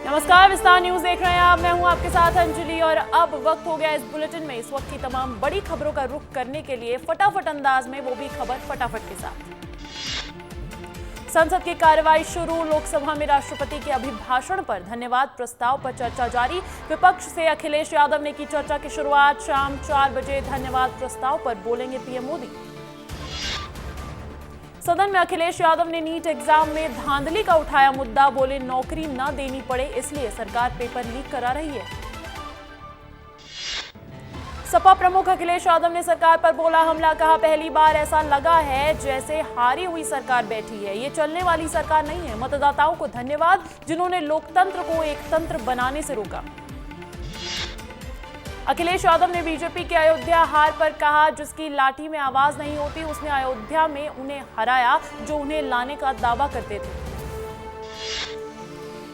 नमस्कार, विस्तार न्यूज देख रहे हैं आप। मैं हूं आपके साथ अंजलि और अब वक्त हो गया इस बुलेटिन में इस वक्त की तमाम बड़ी खबरों का रुख करने के लिए फटाफट अंदाज में, वो भी खबर फटाफट के साथ। संसद की कार्रवाई शुरू। लोकसभा में राष्ट्रपति के अभिभाषण पर धन्यवाद प्रस्ताव पर चर्चा जारी। विपक्ष से अखिलेश यादव ने की चर्चा की शुरुआत। शाम 4 बजे धन्यवाद प्रस्ताव पर बोलेंगे पीएम मोदी। सदन में अखिलेश यादव ने नीट एग्जाम में धांधली का उठाया मुद्दा। बोले नौकरी न देनी पड़े इसलिए सरकार पेपर लीक करा रही है। सपा प्रमुख अखिलेश यादव ने सरकार पर बोला हमला। कहा पहली बार ऐसा लगा है जैसे हारी हुई सरकार बैठी है। ये चलने वाली सरकार नहीं है। मतदाताओं को धन्यवाद जिन्होंने लोकतंत्र को एक तंत्र बनाने से रोका। अखिलेश यादव ने बीजेपी के अयोध्या हार पर कहा जिसकी लाठी में आवाज नहीं होती उसने अयोध्या में उन्हें हराया जो उन्हें लाने का दावा करते थे।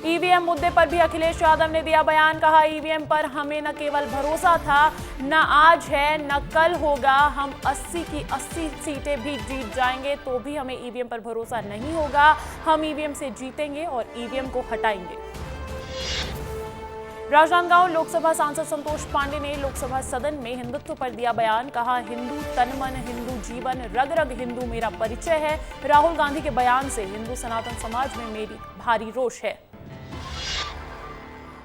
ईवीएम मुद्दे पर भी अखिलेश यादव ने दिया बयान। कहा ईवीएम पर हमें न केवल भरोसा था, न आज है न कल होगा। हम 80 की 80 सीटें भी जीत जाएंगे तो भी हमें ईवीएम पर भरोसा नहीं होगा। हम ईवीएम से जीतेंगे और ईवीएम को हटाएंगे। राजनांदगांव लोकसभा सांसद संतोष पांडे ने लोकसभा सदन में हिंदुत्व पर दिया बयान। कहा हिंदू तन मन, हिंदू जीवन, रग रग हिंदू मेरा परिचय है। राहुल गांधी के बयान से हिंदू सनातन समाज में मेरी भारी रोष है।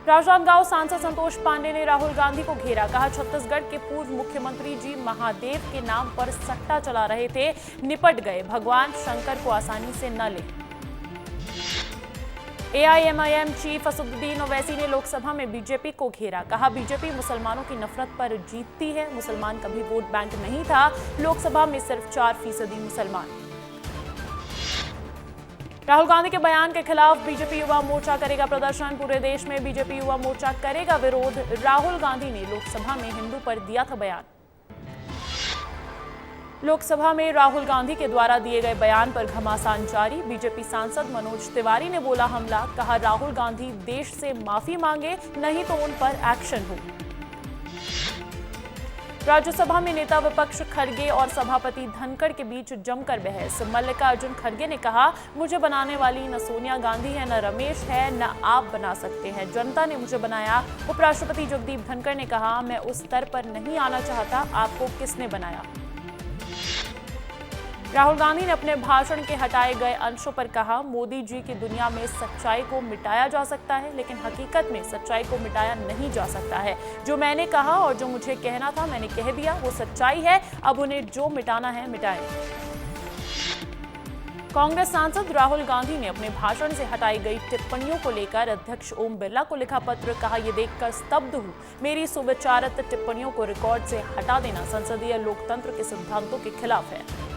राजनांदगांव सांसद संतोष पांडे ने राहुल गांधी को घेरा। कहा छत्तीसगढ़ के पूर्व मुख्यमंत्री जी महादेव के नाम पर सट्टा चला रहे थे, निपट गए। भगवान शंकर को आसानी से न ले। एआईएमआईएम चीफ असदुद्दीन ओवैसी ने लोकसभा में बीजेपी को घेरा। कहा बीजेपी मुसलमानों की नफरत पर जीतती है। मुसलमान कभी वोट बैंक नहीं था। लोकसभा में सिर्फ 4% मुसलमान। राहुल गांधी के बयान के खिलाफ बीजेपी युवा मोर्चा करेगा प्रदर्शन। पूरे देश में बीजेपी युवा मोर्चा करेगा विरोध। राहुल गांधी ने लोकसभा में हिंदू पर दिया था बयान। लोकसभा में राहुल गांधी के द्वारा दिए गए बयान पर घमासान जारी। बीजेपी सांसद मनोज तिवारी ने बोला हमला। कहा राहुल गांधी देश से माफी मांगे नहीं तो उन पर एक्शन हो। राज्यसभा में नेता विपक्ष खड़गे और सभापति धनखड़ के बीच जमकर बहस। मल्लिकार्जुन खड़गे ने कहा मुझे बनाने वाली न सोनिया गांधी है, न रमेश है, न आप बना सकते हैं। जनता ने मुझे बनाया। उपराष्ट्रपति जगदीप धनखड़ ने कहा मैं उस स्तर पर नहीं आना चाहता। आपको किसने बनाया। राहुल गांधी ने अपने भाषण के हटाए गए अंशों पर कहा मोदी जी की दुनिया में सच्चाई को मिटाया जा सकता है लेकिन हकीकत में सच्चाई को मिटाया नहीं जा सकता है। जो मैंने कहा और जो मुझे कहना था मैंने कह दिया, वो सच्चाई है। अब उन्हें जो मिटाना है मिटाएं। कांग्रेस सांसद राहुल गांधी ने अपने भाषण से हटाई गई टिप्पणियों को लेकर अध्यक्ष ओम बिरला को लिखा पत्र। कहा यह देखकर स्तब्ध हूं। मेरी सुविचारित टिप्पणियों को रिकॉर्ड से हटा देना संसदीय लोकतंत्र के सिद्धांतों के खिलाफ है।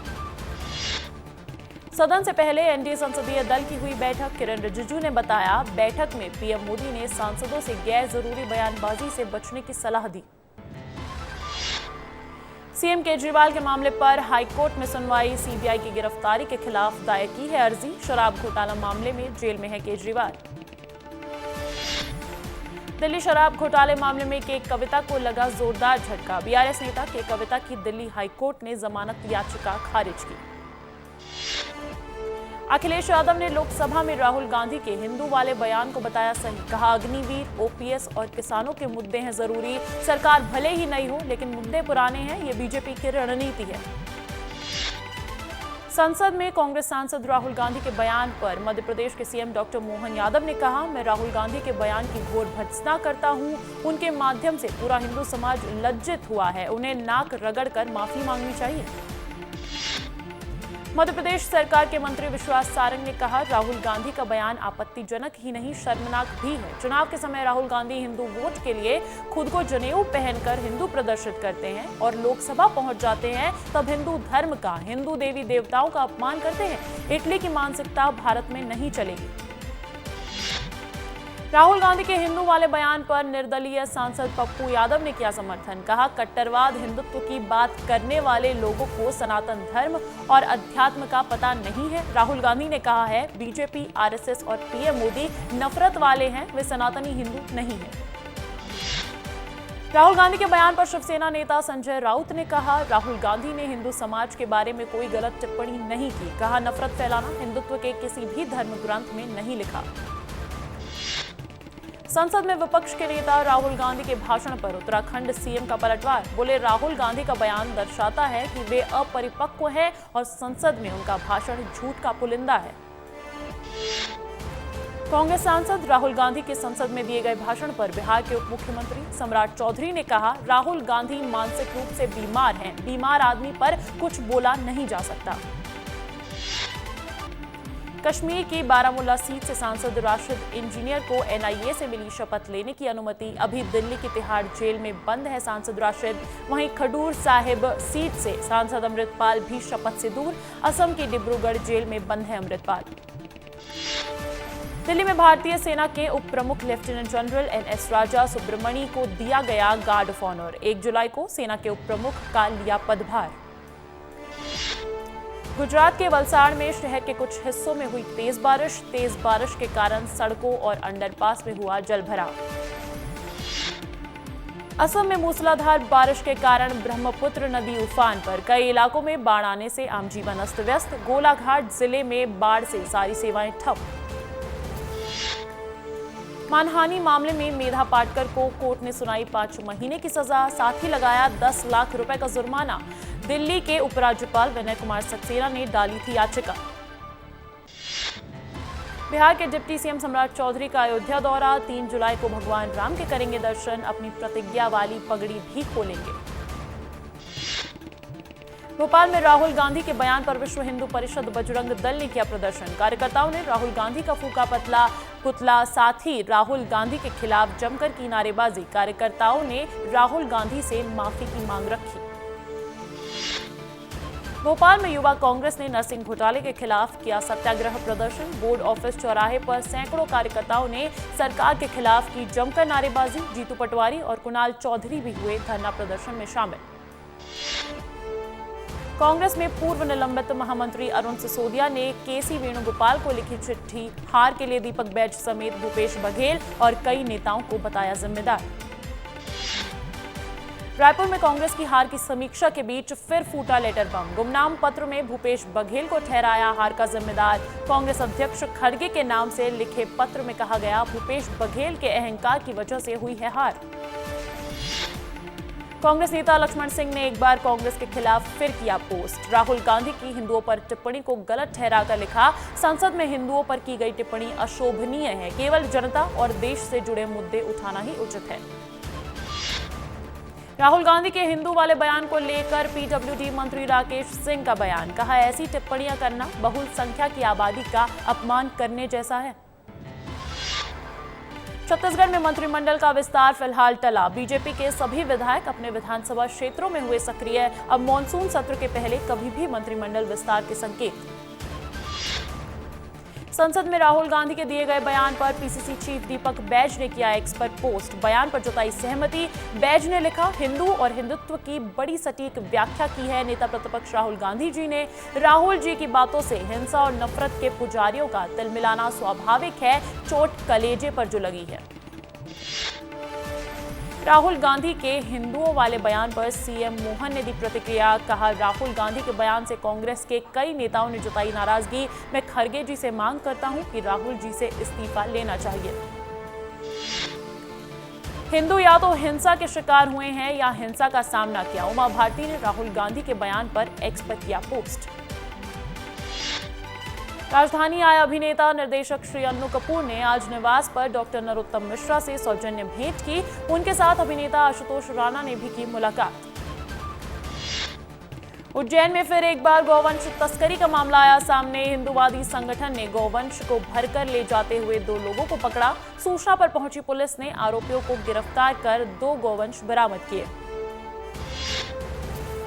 सदन से पहले एनडीए संसदीय दल की हुई बैठक। किरण रिजिजू ने बताया बैठक में पीएम मोदी ने सांसदों से गैर जरूरी बयानबाजी से बचने की सलाह दी। सीएम केजरीवाल के मामले पर हाईकोर्ट में सुनवाई। सीबीआई की गिरफ्तारी के खिलाफ दायर की है अर्जी। शराब घोटाला मामले में जेल में है केजरीवाल। दिल्ली शराब घोटाले मामले में के कविता को लगा जोरदार झटका। बीआरएस नेता के कविता की दिल्ली हाईकोर्ट ने जमानत याचिका खारिज की। अखिलेश यादव ने लोकसभा में राहुल गांधी के हिंदू वाले बयान को बताया सही। कहा अग्निवीर, ओपीएस और किसानों के मुद्दे हैं जरूरी। सरकार भले ही नई हो लेकिन मुद्दे पुराने हैं। ये बीजेपी की रणनीति है। संसद में कांग्रेस सांसद राहुल गांधी के बयान पर मध्य प्रदेश के सीएम डॉक्टर मोहन यादव ने कहा मैं राहुल गांधी के बयान की घोर भर्त्सना करता हूं। उनके माध्यम से पूरा हिंदू समाज लज्जित हुआ है। उन्हें नाक रगड़कर माफी मांगनी चाहिए। मध्य प्रदेश सरकार के मंत्री विश्वास सारंग ने कहा राहुल गांधी का बयान आपत्तिजनक ही नहीं शर्मनाक भी है। चुनाव के समय राहुल गांधी हिंदू वोट के लिए खुद को जनेऊ पहनकर हिंदू प्रदर्शित करते हैं और लोकसभा पहुंच जाते हैं तब हिंदू धर्म का, हिंदू देवी देवताओं का अपमान करते हैं। इटली की मानसिकता भारत में नहीं चलेगी। राहुल गांधी के हिंदू वाले बयान पर निर्दलीय सांसद पप्पू यादव ने किया समर्थन। कहा कट्टरवाद हिंदुत्व की बात करने वाले लोगों को सनातन धर्म और अध्यात्म का पता नहीं है। राहुल गांधी ने कहा है बीजेपी, आरएसएस और पीएम मोदी नफरत वाले हैं, वे सनातनी हिंदू नहीं है। राहुल गांधी के बयान पर शिवसेना नेता संजय राउत ने कहा राहुल गांधी ने हिंदू समाज के बारे में कोई गलत टिप्पणी नहीं की। कहा नफरत फैलाना हिंदुत्व के किसी भी धर्म ग्रंथ में नहीं लिखा। संसद में विपक्ष के नेता राहुल गांधी के भाषण पर उत्तराखंड सीएम का पलटवार। बोले, राहुल गांधी का बयान दर्शाता है कि वे अपरिपक्व हैं और संसद में उनका भाषण झूठ का पुलिंदा है। कांग्रेस सांसद राहुल गांधी के संसद में दिए गए भाषण पर बिहार के उप मुख्यमंत्री सम्राट चौधरी ने कहा, राहुल गांधी मानसिक रूप से बीमार हैं। बीमार आदमी पर कुछ बोला नहीं जा सकता। कश्मीर की बारामूला सीट से सांसद राशिद इंजीनियर को एनआईए से मिली शपथ लेने की अनुमति। अभी दिल्ली की तिहाड़ जेल में बंद है सांसद राशिद। वहीं खडूर साहिब सीट से सांसद अमृतपाल भी शपथ से दूर। असम की डिब्रूगढ़ जेल में बंद है अमृतपाल। दिल्ली में भारतीय सेना के उप प्रमुख लेफ्टिनेंट जनरल एनएस राजा सुब्रमणी को दिया गया गार्ड ऑफ ऑनर। 1 जुलाई को सेना के उप प्रमुख का लिया पदभार। गुजरात के वलसाड़ में शहर के कुछ हिस्सों में हुई तेज बारिश के कारण सड़कों और अंडरपास में हुआ जलभराव। असम में मूसलाधार बारिश के कारण ब्रह्मपुत्र नदी उफान पर। कई इलाकों में बाढ़ आने से आम जीवन अस्त व्यस्त। गोलाघाट जिले में बाढ़ से सारी सेवाएं ठप। मानहानि मामले में मेधा पाटकर को कोर्ट ने सुनाई 5 महीने की सजा, साथ ही लगाया 10 लाख रुपए का जुर्माना। दिल्ली के उपराज्यपाल विनय कुमार सक्सेना ने डाली थी याचिका। बिहार के डिप्टी सीएम सम्राट चौधरी का अयोध्या दौरा। 3 जुलाई को भगवान राम के करेंगे दर्शन। अपनी प्रतिज्ञा वाली पगड़ी भी खोलेंगे। भोपाल में राहुल गांधी के बयान पर विश्व हिंदू परिषद बजरंग दल ने किया प्रदर्शन। कार्यकर्ताओं ने राहुल गांधी का फूका पुतला, साथ ही राहुल गांधी के खिलाफ जमकर की नारेबाजी। कार्यकर्ताओं ने राहुल गांधी से माफी की मांग रखी। भोपाल में युवा कांग्रेस ने नरसिंह घोटाले के खिलाफ किया सत्याग्रह प्रदर्शन। बोर्ड ऑफिस चौराहे पर सैकड़ों कार्यकर्ताओं ने सरकार के खिलाफ की जमकर नारेबाजी। जीतू पटवारी और कुणाल चौधरी भी हुए धरना प्रदर्शन में शामिल। कांग्रेस में पूर्व निलंबित महामंत्री अरुण सिसोदिया ने केसी वेणुगोपाल को लिखी चिट्ठी। हार के लिए दीपक बैज समेत भूपेश बघेल और कई नेताओं को बताया जिम्मेदार। रायपुर में कांग्रेस की हार की समीक्षा के बीच फिर फूटा लेटर बम। गुमनाम पत्र में भूपेश बघेल को ठहराया हार का जिम्मेदार। कांग्रेस अध्यक्ष खड़गे के नाम से लिखे पत्र में कहा गया, भूपेश बघेल के अहंकार की वजह से हुई है हार। कांग्रेस नेता लक्ष्मण सिंह ने एक बार कांग्रेस के खिलाफ फिर किया पोस्ट। राहुल गांधी की हिंदुओं पर टिप्पणी को गलत ठहराकर लिखा, संसद में हिंदुओं पर की गई टिप्पणी अशोभनीय है। केवल जनता और देश से जुड़े मुद्दे उठाना ही उचित है। राहुल गांधी के हिंदू वाले बयान को लेकर पीडब्ल्यूडी मंत्री राकेश सिंह का बयान। कहा, ऐसी टिप्पणियां करना बहुसंख्या की आबादी का अपमान करने जैसा है। छत्तीसगढ़ में मंत्रिमंडल का विस्तार फिलहाल टला। बीजेपी के सभी विधायक अपने विधानसभा क्षेत्रों में हुए सक्रिय। अब मॉनसून सत्र के पहले कभी भी मंत्रिमंडल विस्तार के संकेत। संसद में राहुल गांधी के दिए गए बयान पर पीसीसी चीफ दीपक बैज ने किया एक्स पर पोस्ट। बयान पर जताई सहमति। बैज ने लिखा, हिंदू और हिंदुत्व की बड़ी सटीक व्याख्या की है नेता प्रतिपक्ष राहुल गांधी जी ने। राहुल जी की बातों से हिंसा और नफरत के पुजारियों का तिलमिलाना स्वाभाविक है, चोट कलेजे पर जो लगी है। राहुल गांधी के हिंदुओं वाले बयान पर सीएम मोहन ने दी प्रतिक्रिया। कहा, राहुल गांधी के बयान से कांग्रेस के कई नेताओं ने जताई नाराजगी। मैं खड़गे जी से मांग करता हूं कि राहुल जी से इस्तीफा लेना चाहिए। हिंदू या तो हिंसा के शिकार हुए हैं या हिंसा का सामना किया। उमा भारती ने राहुल गांधी के बयान पर एक्स पर किया पोस्ट। राजधानी आए अभिनेता निर्देशक श्री अन्नू कपूर ने आज निवास पर डॉक्टर नरोत्तम मिश्रा से सौजन्य भेंट की। उनके साथ अभिनेता आशुतोष राणा ने भी की मुलाकात। उज्जैन में फिर एक बार गौवंश तस्करी का मामला आया सामने। हिंदूवादी संगठन ने गौवंश को भरकर ले जाते हुए 2 लोगों को पकड़ा। सूचना पर पहुंची पुलिस ने आरोपियों को गिरफ्तार कर 2 गौवंश बरामद किए।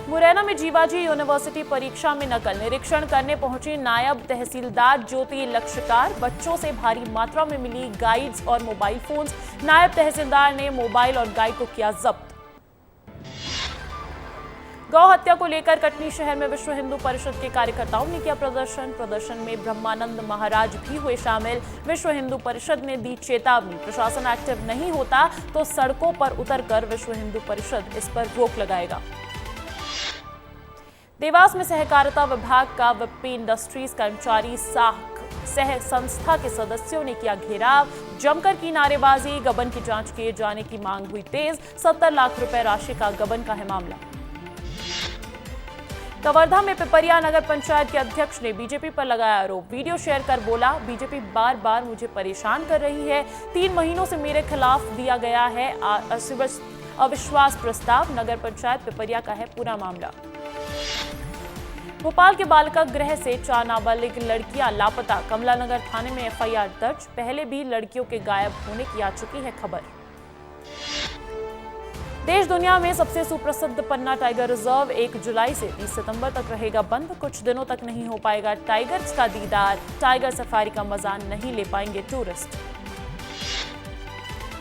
मुरैना में जीवाजी यूनिवर्सिटी परीक्षा में नकल निरीक्षण करने पहुंची नायब तहसीलदार ज्योति लक्षकार। बच्चों से भारी मात्रा में मिली गाइड्स और मोबाइल फोन्स। नायब तहसीलदार ने मोबाइल और गाइड को किया जब्त। गौ हत्या को लेकर कटनी शहर में विश्व हिंदू परिषद के कार्यकर्ताओं ने किया प्रदर्शन में ब्रह्मानंद महाराज भी हुए शामिल। विश्व हिंदू परिषद ने दी चेतावनी, प्रशासन एक्टिव नहीं होता तो सड़कों पर उतरकर विश्व हिंदू परिषद इस पर रोक लगाएगा। देवास में सहकारिता विभाग का विप्पी इंडस्ट्रीज कर्मचारी सह संस्था के सदस्यों ने किया घेराव। जमकर की नारेबाजी, गबन की जांच किए जाने की मांग हुई तेज। 70 लाख रुपए राशि का गबन का है मामला। कवर्धा में पिपरिया नगर पंचायत के अध्यक्ष ने बीजेपी पर लगाया आरोप। वीडियो शेयर कर बोला, बीजेपी बार बार मुझे परेशान कर रही है। 3 महीनों से मेरे खिलाफ दिया गया है अविश्वास प्रस्ताव। नगर पंचायत पिपरिया का है पूरा मामला। भोपाल के बालिका गृह से 4 नाबालिग लड़कियां लापता। कमला नगर थाने में एफआईआर दर्ज। पहले भी लड़कियों के गायब होने की आ चुकी है खबर। देश दुनिया में सबसे सुप्रसिद्ध पन्ना टाइगर रिजर्व 1 जुलाई से 30 सितंबर तक रहेगा बंद। कुछ दिनों तक नहीं हो पाएगा टाइगर्स का दीदार। टाइगर सफारी का मजा नहीं ले पाएंगे टूरिस्ट।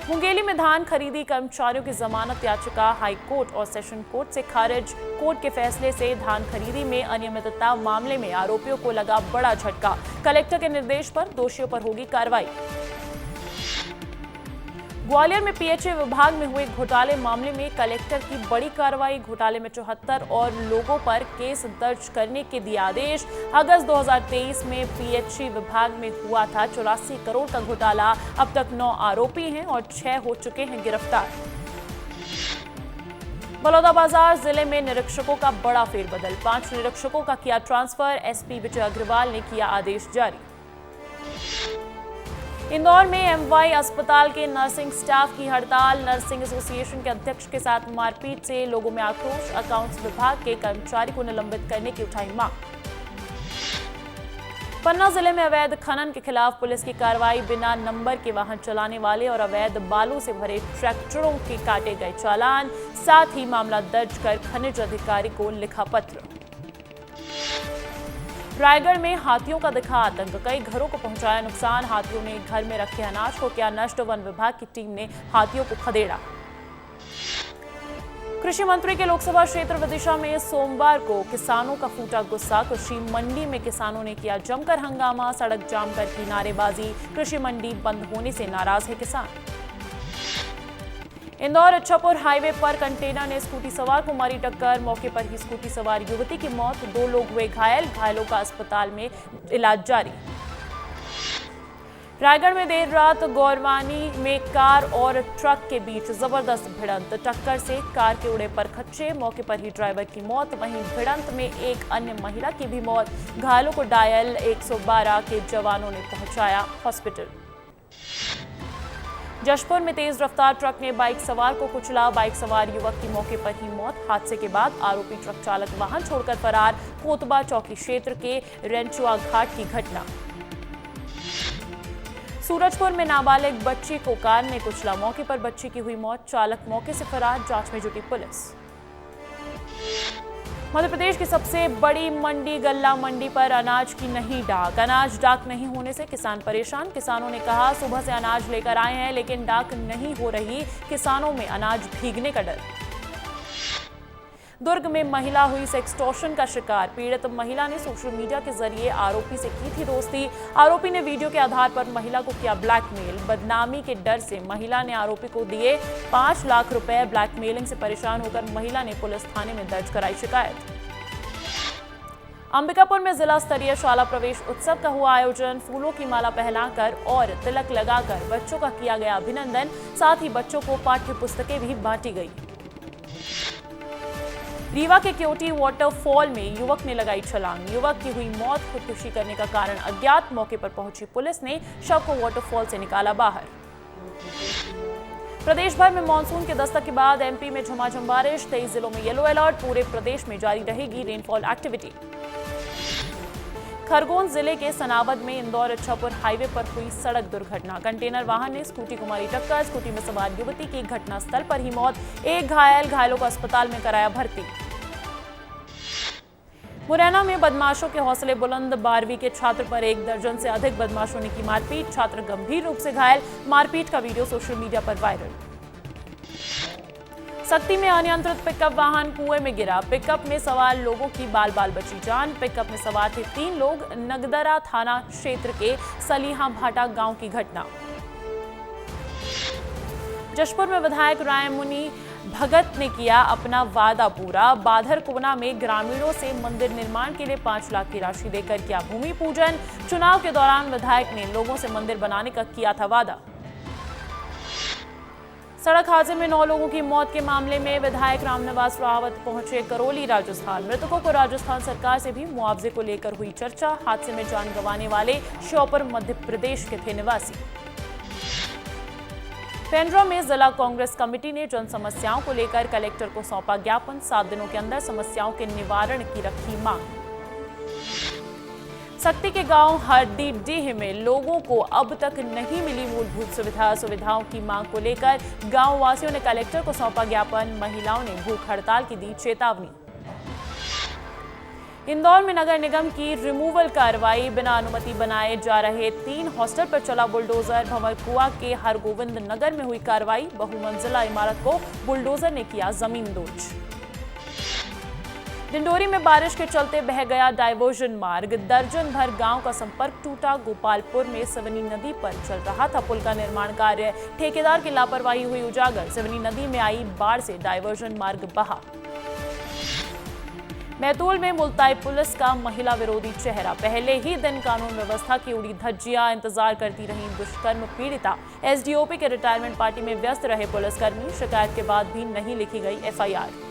मुंगेली में धान खरीदी कर्मचारियों की जमानत याचिका हाई कोर्ट और सेशन कोर्ट से खारिज। कोर्ट के फैसले से धान खरीदी में अनियमितता मामले में आरोपियों को लगा बड़ा झटका। कलेक्टर के निर्देश पर दोषियों पर होगी कार्रवाई। ग्वालियर में पीएचई विभाग में हुए घोटाले मामले में कलेक्टर की बड़ी कार्रवाई। घोटाले में 74 और लोगों पर केस दर्ज करने के दिए आदेश। अगस्त 2023 में पीएचई विभाग में हुआ था 84 करोड़ का घोटाला। अब तक 9 आरोपी हैं और 6 हो चुके हैं गिरफ्तार। बलौदाबाजार जिले में निरीक्षकों का बड़ा फेरबदल। 5 निरीक्षकों का किया ट्रांसफर। एसपी विजय अग्रवाल ने किया आदेश जारी। इंदौर में एमवाई अस्पताल के नर्सिंग स्टाफ की हड़ताल। नर्सिंग एसोसिएशन के अध्यक्ष के साथ मारपीट से लोगों में आक्रोश। अकाउंट्स विभाग के कर्मचारी को निलंबित करने की उठाई मांग। पन्ना जिले में अवैध खनन के खिलाफ पुलिस की कार्रवाई। बिना नंबर के वाहन चलाने वाले और अवैध बालू से भरे ट्रैक्टरों के काटे गए चालान। साथ ही मामला दर्ज कर खनिज अधिकारी को लिखा पत्र। रायगढ़ में हाथियों का दिखा आतंक। कई घरों को पहुंचाया नुकसान। हाथियों ने घर में रखे अनाज को किया नष्ट। वन विभाग की टीम ने हाथियों को खदेड़ा। कृषि मंत्री के लोकसभा क्षेत्र विदिशा में सोमवार को किसानों का फूटा गुस्सा। कृषि मंडी में किसानों ने किया जमकर हंगामा। सड़क जाम कर की नारेबाजी। कृषि मंडी बंद होने से नाराज है किसान। इंदौर इच्छापुर हाईवे पर कंटेनर ने स्कूटी सवार को मारी टक्कर। मौके पर ही स्कूटी सवार युवती की मौत। 2 लोग हुए घायल। घायलों का अस्पताल में इलाज जारी। रायगढ़ में देर रात गौरवानी में कार और ट्रक के बीच जबरदस्त भिड़ंत। टक्कर से कार के उड़े पर खच्चे। मौके पर ही ड्राइवर की मौत। वहीं भिड़ंत में एक अन्य महिला की भी मौत। घायलों को डायल 112 के जवानों ने पहुंचाया हॉस्पिटल। जशपुर में तेज रफ्तार ट्रक ने बाइक सवार को कुचला। बाइक सवार युवक की मौके पर ही मौत। हादसे के बाद आरोपी ट्रक चालक वाहन छोड़कर फरार। कोतबा चौकी क्षेत्र के रेंचुआ घाट की घटना। सूरजपुर में नाबालिग बच्ची को कार ने कुचला। मौके पर बच्ची की हुई मौत। चालक मौके से फरार। जांच में जुटी पुलिस। मध्य प्रदेश की सबसे बड़ी मंडी गल्ला मंडी पर अनाज की नहीं डाक। अनाज डाक नहीं होने से किसान परेशान। किसानों ने कहा सुबह से अनाज लेकर आए हैं लेकिन डाक नहीं हो रही। किसानों में अनाज भीगने का डर। दुर्ग में महिला हुई सेक्सटॉर्शन का शिकार। पीड़ित महिला ने सोशल मीडिया के जरिए आरोपी से की थी दोस्ती। आरोपी ने वीडियो के आधार पर महिला को किया ब्लैकमेल। बदनामी के डर से महिला ने आरोपी को दिए 5 लाख रुपए। ब्लैकमेलिंग से परेशान होकर महिला ने पुलिस थाने में दर्ज कराई शिकायत। अंबिकापुर में जिला स्तरीय शाला प्रवेश उत्सव का हुआ आयोजन। फूलों की माला पहनाकर और तिलक लगाकर बच्चों का किया गया अभिनंदन। साथ ही बच्चों को पाठ्य पुस्तकें भी बांटी गई। रीवा के क्योटी वाटरफॉल में युवक ने लगाई छलांग। युवक की हुई मौत। खुदकुशी करने का कारण अज्ञात। मौके पर पहुंची पुलिस ने शव को वाटरफॉल से निकाला बाहर। प्रदेश भर में मानसून के दस्तक के बाद एमपी में झमाझम बारिश। 23 जिलों में येलो अलर्ट। पूरे प्रदेश में जारी रहेगी रेनफॉल एक्टिविटी। खरगोन जिले के सनावद में इंदौर इच्छापुर हाईवे पर हुई सड़क दुर्घटना। कंटेनर वाहन ने स्कूटी को मारी टक्कर। स्कूटी में सवार युवती की घटनास्थल पर ही मौत। एक घायल। घायलों को अस्पताल में कराया भर्ती। मुरैना में बदमाशों के हौसले बुलंद। 12वीं के छात्र पर 1 दर्जन से अधिक बदमाशों ने की मारपीट। छात्र गंभीर रूप से घायल। मारपीट का वीडियो सोशल मीडिया पर वायरल। सक्ती में अनियंत्रित पिकअप वाहन कुएं में गिरा। पिकअप में सवार लोगों की बाल बाल बची जान। पिकअप में सवार थे 3 लोग। नगदरा थाना क्षेत्र के सलीहा भाटा गांव की घटना। जशपुर में विधायक रायमुनि भगत ने किया अपना वादा पूरा। बाधर कोना में ग्रामीणों से मंदिर निर्माण के लिए 5 लाख की राशि देकर किया भूमि पूजन। चुनाव के दौरान विधायक ने लोगों से मंदिर बनाने का किया था वादा। सड़क हादसे में 9 लोगों की मौत के मामले में विधायक रामनिवास रावत पहुंचे करौली, राजस्थान। मृतकों को राजस्थान सरकार से भी मुआवजे को लेकर हुई चर्चा। हादसे में जान गंवाने वाले श्योपुर मध्य प्रदेश के थे निवासी। पेंड्रा में जिला कांग्रेस कमेटी ने जन समस्याओं को लेकर कलेक्टर को सौंपा ज्ञापन। 7 दिनों के अंदर समस्याओं के निवारण की रखी मांग। सक्ती के गांव हरदीडीह में लोगों को अब तक नहीं मिली मूलभूत सुविधाओं की मांग को लेकर गांव वासियों ने कलेक्टर को सौंपा ज्ञापन। महिलाओं ने भूख हड़ताल की दी चेतावनी। इंदौर में नगर निगम की रिमूवल कार्रवाई। बिना अनुमति बनाए जा रहे 3 हॉस्टल पर चला बुलडोजर। भंवरकुआ के हरगोविंद नगर में हुई कार्रवाई। बहुमंजिला इमारत को बुलडोजर ने किया जमींदोज। डिंडोरी में बारिश के चलते बह गया डायवर्जन मार्ग। दर्जन भर गांव का संपर्क टूटा। गोपालपुर में सिवनी नदी पर चल रहा था पुल का निर्माण कार्य। ठेकेदार की लापरवाही हुई उजागर। सिवनी नदी में आई बाढ़ से डायवर्जन मार्ग बहा। बैतूल में मुल्ताई पुलिस का महिला विरोधी चेहरा। पहले ही दिन कानून व्यवस्था की उड़ी धज्जियां। इंतजार करती रही दुष्कर्म पीड़िता। एसडीओपी के रिटायरमेंट पार्टी में व्यस्त रहे पुलिसकर्मी। शिकायत के बाद भी नहीं लिखी गई एफआईआर।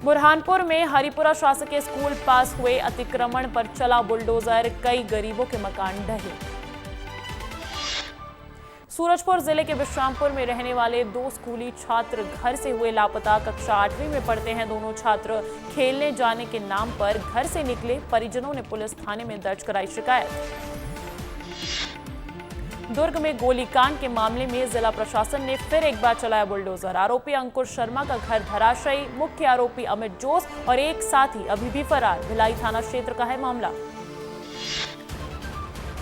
बुरहानपुर में हरिपुरा शासकीय स्कूल पास हुए अतिक्रमण पर चला बुलडोजर। कई गरीबों के मकान ढहे। सूरजपुर जिले के विश्रामपुर में रहने वाले 2 स्कूली छात्र घर से हुए लापता। कक्षा 8वीं में पढ़ते हैं दोनों छात्र। खेलने जाने के नाम पर घर से निकले। परिजनों ने पुलिस थाने में दर्ज कराई शिकायत। दुर्ग में गोलीकांड के मामले में जिला प्रशासन ने फिर एक बार चलाया बुलडोजर। आरोपी अंकुर शर्मा का घर धराशायी। मुख्य आरोपी अमित जोस और एक साथी अभी भी फरार। भिलाई थाना क्षेत्र का है मामला।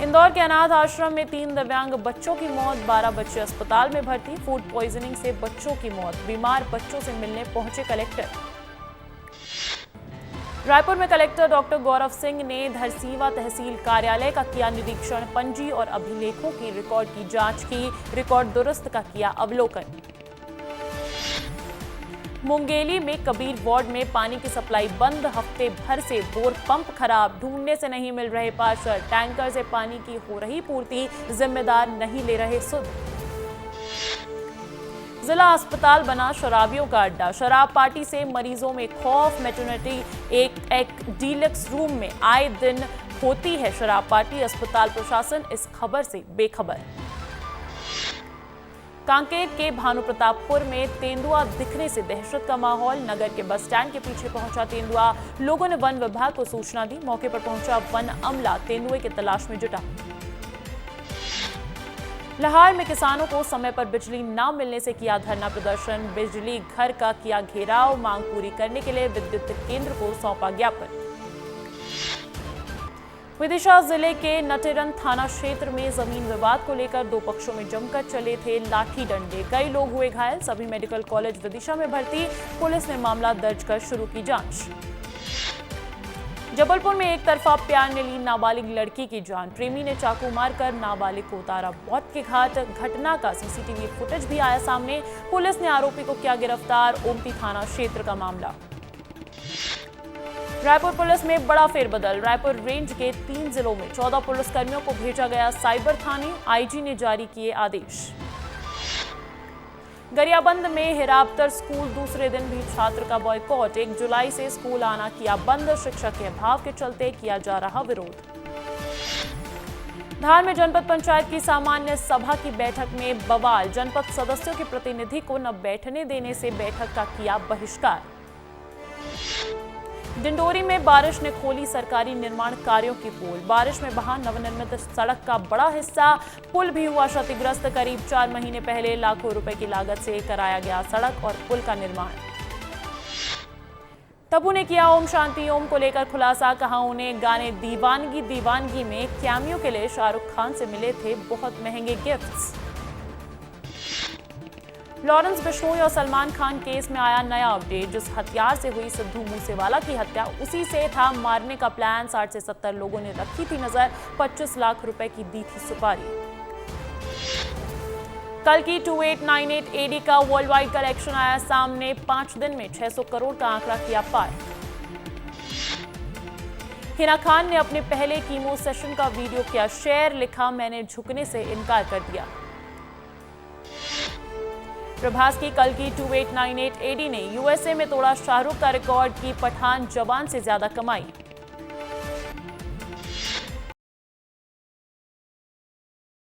इंदौर के अनाथ आश्रम में 3 दिव्यांग बच्चों की मौत। 12 बच्चे अस्पताल में भर्ती। फूड पॉइजनिंग से बच्चों की मौत। बीमार बच्चों से मिलने पहुंचे कलेक्टर। रायपुर में कलेक्टर डॉक्टर गौरव सिंह ने धरसीवा तहसील कार्यालय का किया निरीक्षण। पंजी और अभिलेखों की रिकॉर्ड की जांच की। रिकॉर्ड दुरुस्त का किया अवलोकन। मुंगेली में कबीर वार्ड में पानी की सप्लाई बंद। हफ्ते भर से बोर पंप खराब। ढूंढने से नहीं मिल रहे पार्षद। टैंकर से पानी की हो रही पूर्ति। जिम्मेदार नहीं ले रहे सुध। जिला अस्पताल बना शराबियों का अड्डा। शराब पार्टी से मरीजों में खौफ। मैटरनिटी एक डीलक्स रूम में आए दिन होती है शराब पार्टी। अस्पताल प्रशासन इस खबर से बेखबर। कांकेर के भानु प्रतापपुर में तेंदुआ दिखने से दहशत का माहौल। नगर के बस स्टैंड के पीछे पहुंचा तेंदुआ। लोगों ने वन विभाग को सूचना दी। मौके पर पहुंचा वन अमला तेंदुए की तलाश में जुटा। लाहौर में किसानों को समय पर बिजली न मिलने से किया धरना प्रदर्शन। बिजली घर का किया घेराव। मांग पूरी करने के लिए विद्युत केंद्र को सौंपा ज्ञापन। विदिशा जिले के नटेरन थाना क्षेत्र में जमीन विवाद को लेकर 2 पक्षों में जमकर चले थे लाठी डंडे। कई लोग हुए घायल। सभी मेडिकल कॉलेज विदिशा में भर्ती। पुलिस ने मामला दर्ज कर शुरू की जांच। जबलपुर में एक तरफा प्यार ने ली नाबालिग लड़की की जान। प्रेमी ने चाकू मारकर नाबालिग को उतारा मौत के घाट। घटना का सीसीटीवी फुटेज भी आया सामने। पुलिस ने आरोपी को किया गिरफ्तार। ओमती थाना क्षेत्र का मामला। रायपुर पुलिस में बड़ा फेरबदल। रायपुर रेंज के 3 जिलों में 14 पुलिसकर्मियों को भेजा गया साइबर थाने। आईजी ने जारी किए आदेश। गरियाबंद में हिराबतर स्कूल दूसरे दिन भी छात्र का बॉयकॉट। 1 जुलाई से स्कूल आना किया बंद। शिक्षक के अभाव के चलते किया जा रहा विरोध। धार में जनपद पंचायत की सामान्य सभा की बैठक में बवाल। जनपद सदस्यों के प्रतिनिधि को न बैठने देने से बैठक का किया बहिष्कार। डिंडोरी में बारिश ने खोली सरकारी निर्माण कार्यों की पोल। बारिश में बहा नवनिर्मित सड़क का बड़ा हिस्सा। पुल भी हुआ क्षतिग्रस्त। करीब 4 महीने पहले लाखों रुपए की लागत से कराया गया सड़क और पुल का निर्माण। तब्बू ने किया ओम शांति ओम को लेकर खुलासा। कहा उन्हें गाने दीवानगी दीवानगी में कैमियो के लिए शाहरुख खान से मिले थे बहुत महंगे गिफ्ट्स। लॉरेंस बिश्नोई और सलमान खान केस में आया नया अपडेट। जिस हथियार से हुई सिद्धू मूसेवाला की हत्या उसी से था मारने का प्लान। 60 से 70 लोगों ने रखी थी नजर। 25 लाख रुपए की दी थी सुपारी। कल की 2898 एडी का वर्ल्ड वाइड कलेक्शन आया सामने। 5 दिन में 600 करोड़ का आंकड़ा किया पार। हिना खान ने अपने पहले कीमो सेशन का वीडियो किया शेयर। लिखा मैंने झुकने से इनकार कर दिया। प्रभास की कल की 2898 एडी ने यूएसए में तोड़ा शाहरुख का रिकॉर्ड, की पठान जवान से ज्यादा कमाई।